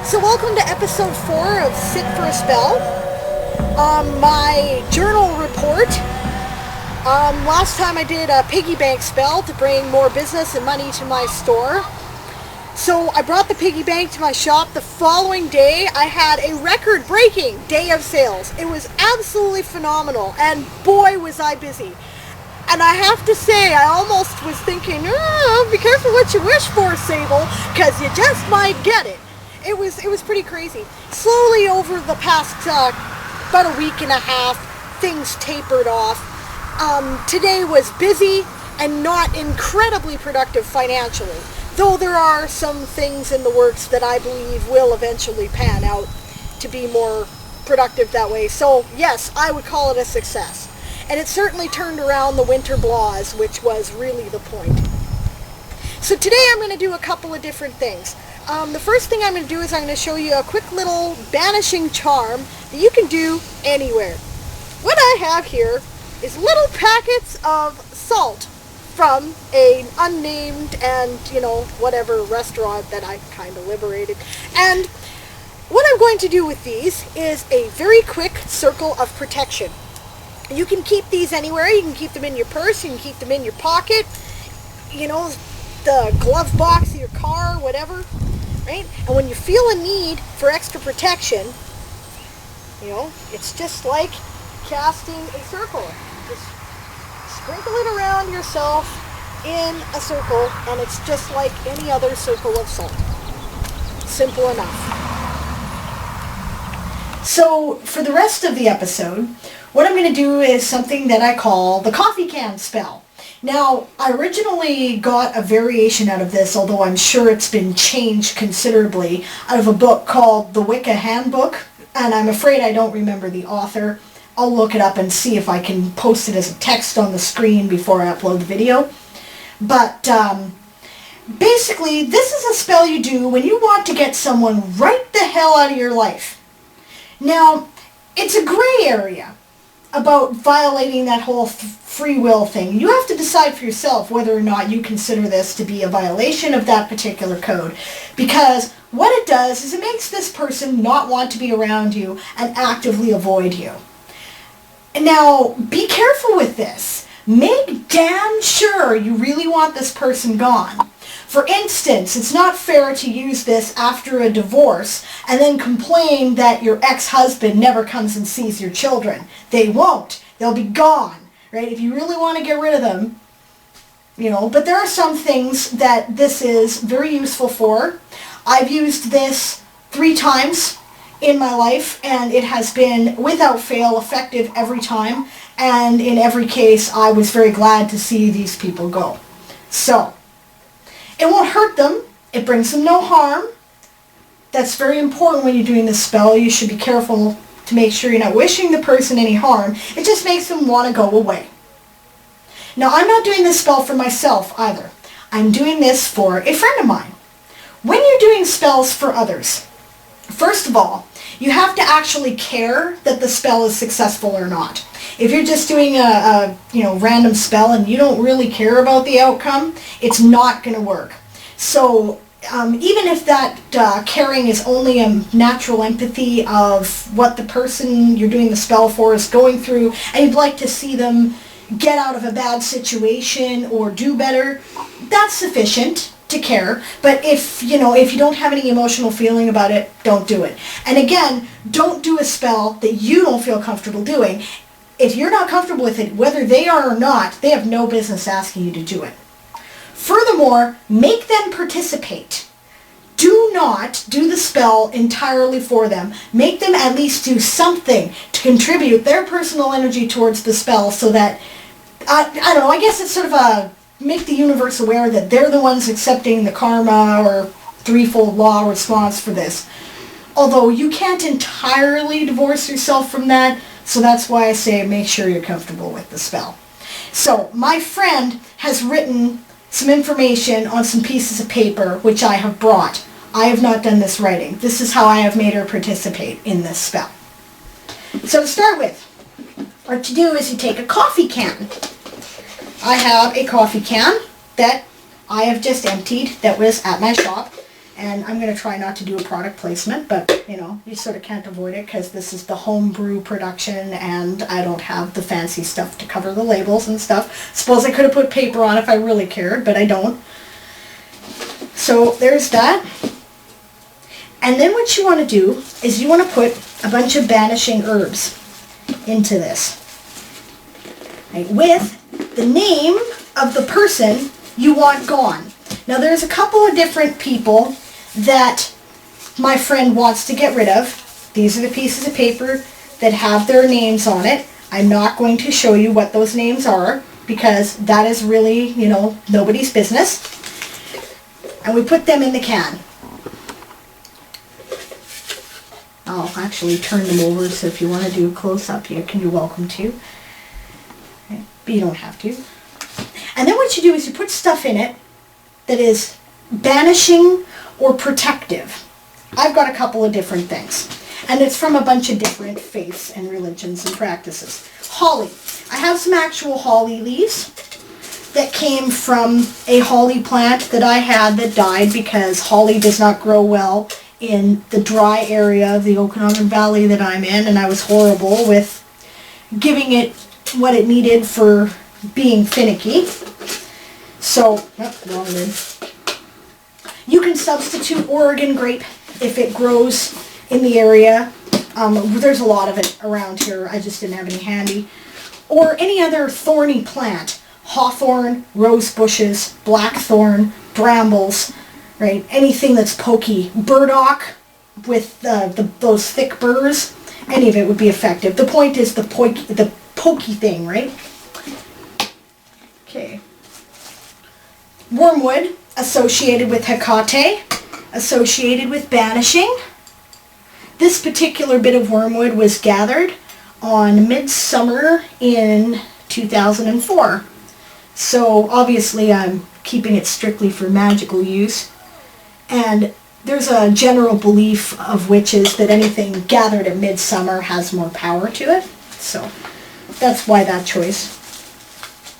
So welcome to episode 4 of Sit for a Spell. My journal report. Last time I did a piggy bank spell to bring more business and money to my store. So I brought the piggy bank to my shop. The following day I had a record-breaking day of sales. It was absolutely phenomenal, and boy was I busy. And I have to say, I almost was thinking, oh, be careful what you wish for, Sable, because you just might get it. It was pretty crazy. Slowly over the past about a week and a half, things tapered off. Today was busy and not incredibly productive financially, though there are some things in the works that I believe will eventually pan out to be more productive that way. So yes, I would call it a success. And it certainly turned around the winter blahs, which was really the point. So today I'm going to do a couple of different things. The first thing I'm going to do is I'm going to show you a quick little Vanishing Charm that you can do anywhere. What I have here is little packets of salt from an unnamed and, whatever restaurant that I kind of liberated. And what I'm going to do with these is a very quick circle of protection. You can keep these anywhere. You can keep them in your purse. You can keep them in your pocket. The glove box of your car, whatever. Right? And when you feel a need for extra protection, it's just like casting a circle. Just sprinkle it around yourself in a circle, and it's just like any other circle of salt. Simple enough. So, for the rest of the episode, what I'm going to do is something that I call the coffee can spell. Now, I originally got a variation out of this, although I'm sure it's been changed considerably, out of a book called The Wicca Handbook, and I'm afraid I don't remember the author. I'll look it up and see if I can post it as a text on the screen before I upload the video. But basically, this is a spell you do when you want to get someone right the hell out of your life. Now, it's a gray area about violating that whole free will thing. You have to decide for yourself whether or not you consider this to be a violation of that particular code. Because what it does is it makes this person not want to be around you and actively avoid you. Now, be careful with this. Make damn sure you really want this person gone. For instance, it's not fair to use this after a divorce and then complain that your ex-husband never comes and sees your children. They won't. They'll be gone, right? If you really want to get rid of them, but there are some things that this is very useful for. I've used this 3 times in my life, and it has been, without fail, effective every time. And in every case, I was very glad to see these people go. So, it won't hurt them. It brings them no harm. That's very important when you're doing this spell. You should be careful to make sure you're not wishing the person any harm. It just makes them want to go away. Now, I'm not doing this spell for myself either. I'm doing this for a friend of mine. When you're doing spells for others, first of all, you have to actually care that the spell is successful or not. If you're just doing a random spell and you don't really care about the outcome, it's not going to work. So even if that caring is only a natural empathy of what the person you're doing the spell for is going through, and you'd like to see them get out of a bad situation or do better, that's sufficient to care. But if you don't have any emotional feeling about it, don't do it. And again, don't do a spell that you don't feel comfortable doing. If you're not comfortable with it, whether they are or not, they have no business asking you to do it. Furthermore, make them participate. Do not do the spell entirely for them. Make them at least do something to contribute their personal energy towards the spell so that, I don't know, I guess it's sort of a make the universe aware that they're the ones accepting the karma or threefold law response for this. Although you can't entirely divorce yourself from that, so that's why I say make sure you're comfortable with the spell. So my friend has written some information on some pieces of paper which I have brought. I have not done this writing. This is how I have made her participate in this spell. So to start with, what you do is you take a coffee can. I have a coffee can that I have just emptied that was at my shop. And I'm going to try not to do a product placement, but, you know, you sort of can't avoid it because this is the homebrew production and I don't have the fancy stuff to cover the labels and stuff. Suppose I could have put paper on if I really cared, but I don't. So there's that. And then what you want to do is you want to put a bunch of banishing herbs into this, right, with the name of the person you want gone. Now there's a couple of different people that my friend wants to get rid of. These are the pieces of paper that have their names on it. I'm not going to show you what those names are because that is really, you know, nobody's business. And we put them in the can. I'll actually turn them over, so if you want to do a close-up, you're welcome to. Okay, but you don't have to. And then what you do is you put stuff in it that is banishing or protective. I've got a couple of different things. And it's from a bunch of different faiths and religions and practices. Holly. I have some actual holly leaves that came from a holly plant that I had that died because holly does not grow well in the dry area of the Okanagan Valley that I'm in, and I was horrible with giving it what it needed for being finicky. So, wrong lid. You can substitute Oregon grape if it grows in the area. There's a lot of it around here. I just didn't have any handy. Or any other thorny plant. Hawthorn, rose bushes, blackthorn, brambles, right? Anything that's pokey. Burdock with those thick burrs. Any of it would be effective. The point is the pokey thing, right? Okay. Wormwood, associated with Hecate, associated with banishing. This particular bit of wormwood was gathered on midsummer in 2004. So obviously I'm keeping it strictly for magical use. And there's a general belief of witches that anything gathered at midsummer has more power to it. So that's why that choice.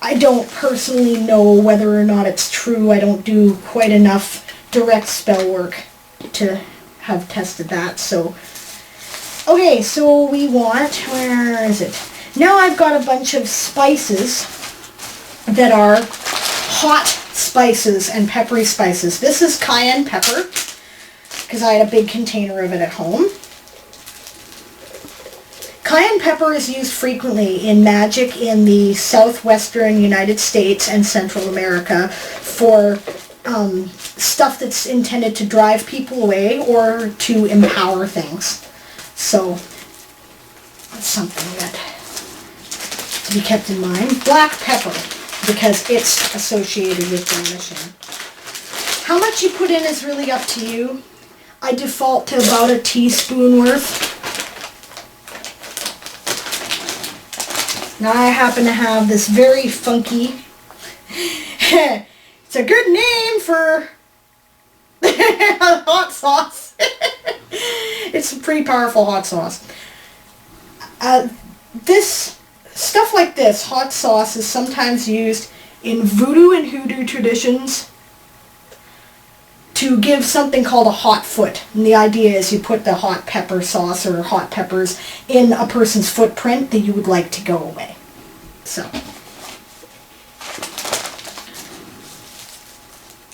I don't personally know whether or not it's true. I don't do quite enough direct spell work to have tested that. So, okay, so we want, where is it? Now I've got a bunch of spices that are hot spices and peppery spices. This is Cayenne Pepper, because I had a big container of it at home. Cayenne pepper is used frequently in Magick in the southwestern United States and Central America for stuff that's intended to drive people away or to empower things. So that's something that to be kept in mind. Black pepper, because it's associated with banishing. How much you put in is really up to you. I default to about a teaspoon worth. Now I happen to have this very funky, it's a good name for hot sauce. It's a pretty powerful hot sauce. This, stuff like this, hot sauce, is sometimes used in voodoo and hoodoo traditions to give something called a hot foot. And the idea is you put the hot pepper sauce or hot peppers in a person's footprint that you would like to go away. So.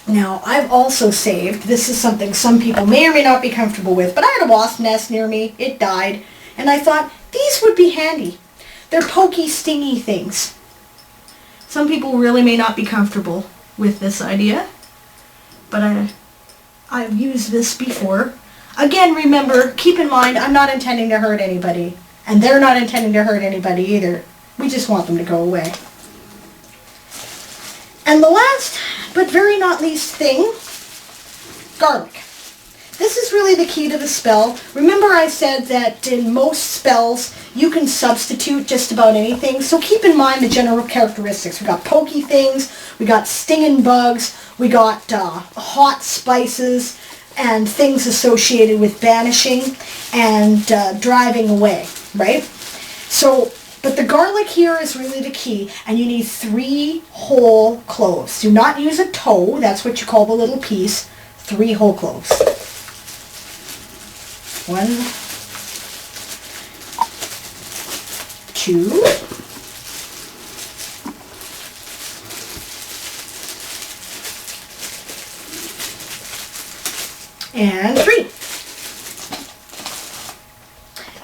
Now, I've also saved, this is something some people may or may not be comfortable with, but I had a wasp nest near me, it died, and I thought, these would be handy. They're pokey, stingy things. Some people really may not be comfortable with this idea, but I've used this before. Again, remember, keep in mind, I'm not intending to hurt anybody, and they're not intending to hurt anybody either. We just want them to go away. And the last, but very not least thing, garlic. This is really the key to the spell. Remember I said that in most spells you can substitute just about anything, so keep in mind the general characteristics. We got pokey things, we got stinging bugs, we got hot spices, and things associated with banishing and driving away, right? So, but the garlic here is really the key, and you need 3 whole cloves. Do not use a toe, that's what you call the little piece. 3 whole cloves. 1, 2, and 3.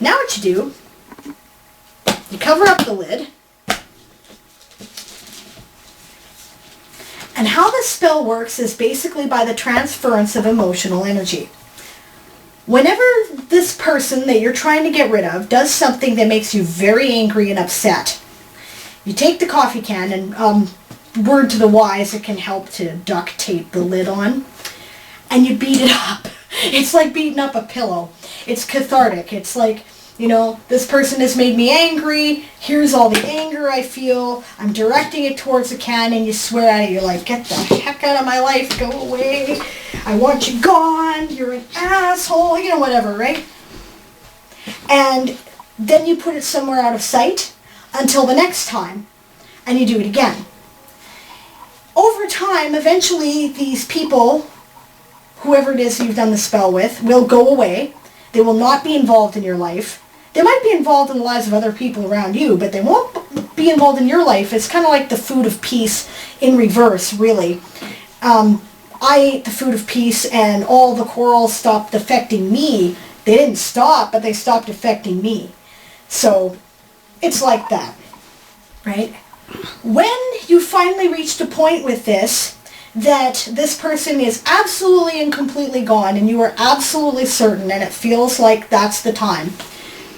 Now what you do, you cover up the lid. And how this spell works is basically by the transference of emotional energy. Whenever this person that you're trying to get rid of does something that makes you very angry and upset, you take the coffee can, and word to the wise, it can help to duct tape the lid on, and you beat it up. It's like beating up a pillow. It's cathartic. It's like, you know, this person has made me angry. Here's all the anger I feel. I'm directing it towards the can, and you swear at it. You're like, get the heck out of my life. Go away. I want you gone. You're an asshole. You know, whatever, right? And then you put it somewhere out of sight until the next time, and you do it again. Over time, eventually, these people, whoever it is you've done the spell with, will go away. They will not be involved in your life. They might be involved in the lives of other people around you, but they won't be involved in your life. It's kind of like the food of peace in reverse, really. I ate the food of peace, and all the corals stopped affecting me. They didn't stop, but they stopped affecting me. So it's like that, right? When you finally reached a point with this, that this person is absolutely and completely gone, and you are absolutely certain, and it feels like that's the time,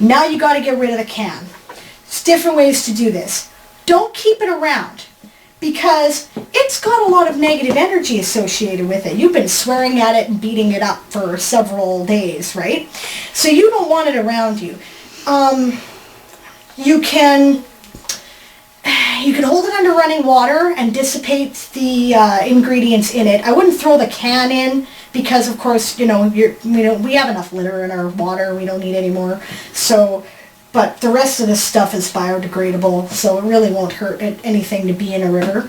now you got to get rid of the can. There's different ways to do this. Don't keep it around, because it's got a lot of negative energy associated with it. You've been swearing at it and beating it up for several days, right? So you don't want it around you. You can hold it under running water and dissipate the ingredients in it. I wouldn't throw the can in because, of course, you know, we have enough litter in our water. We don't need any more. So, but the rest of this stuff is biodegradable, so it really won't hurt anything to be in a river.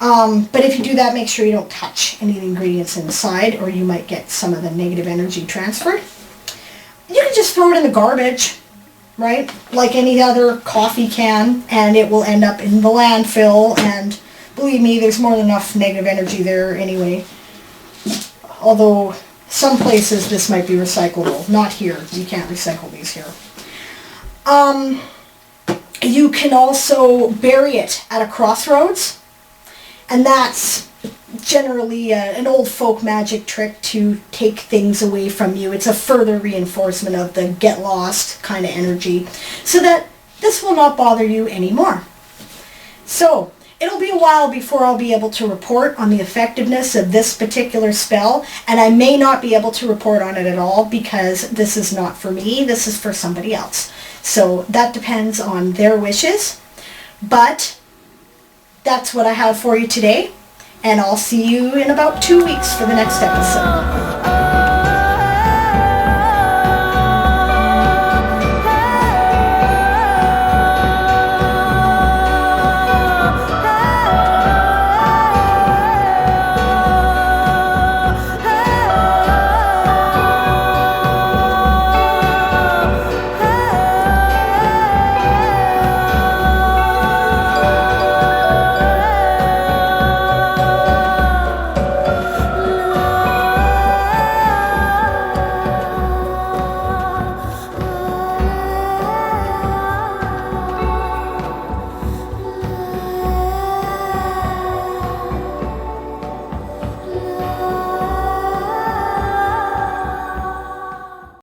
But if you do that, make sure you don't touch any of the ingredients inside, or you might get some of the negative energy transferred. You can just throw it in the garbage, right? Like any other coffee can, and it will end up in the landfill, and believe me, there's more than enough negative energy there anyway. Although some places this might be recyclable. Not here. You can't recycle these here. You can also bury it at a crossroads, and that's generally an old folk magic trick to take things away from you. It's a further reinforcement of the get lost kind of energy, so that this will not bother you anymore. So it'll be a while before I'll be able to report on the effectiveness of this particular spell, and I may not be able to report on it at all because this is not for me, this is for somebody else. So that depends on their wishes, but that's what I have for you today. And I'll see you in about 2 weeks for the next episode.